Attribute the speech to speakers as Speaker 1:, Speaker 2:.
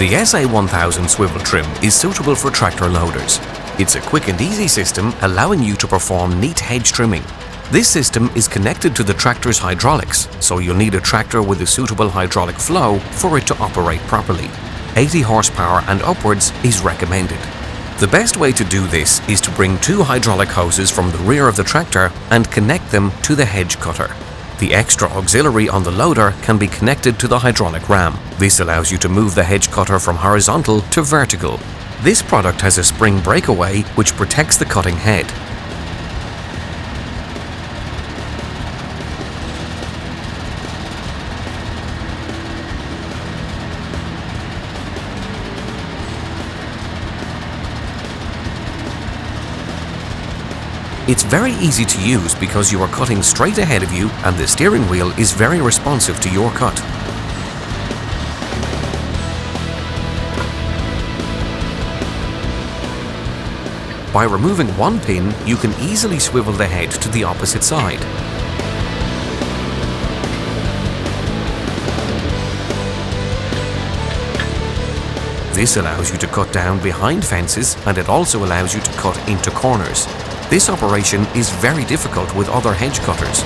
Speaker 1: The SA1000 swivel trim is suitable for tractor loaders. It's a quick and easy system allowing you to perform neat hedge trimming. This system is connected to the tractor's hydraulics, so you'll need a tractor with a suitable hydraulic flow for it to operate properly. 80 horsepower and upwards is recommended. The best way to do this is to bring 2 hydraulic hoses from the rear of the tractor and connect them to the hedge cutter. The extra auxiliary on the loader can be connected to the hydraulic ram. This allows you to move the hedge cutter from horizontal to vertical. This product has a spring breakaway which protects the cutting head. It's very easy to use because you are cutting straight ahead of you and the steering wheel is very responsive to your cut. By removing one pin, you can easily swivel the head to the opposite side. This allows you to cut down behind fences, and it also allows you to cut into corners. This operation is very difficult with other hedge cutters.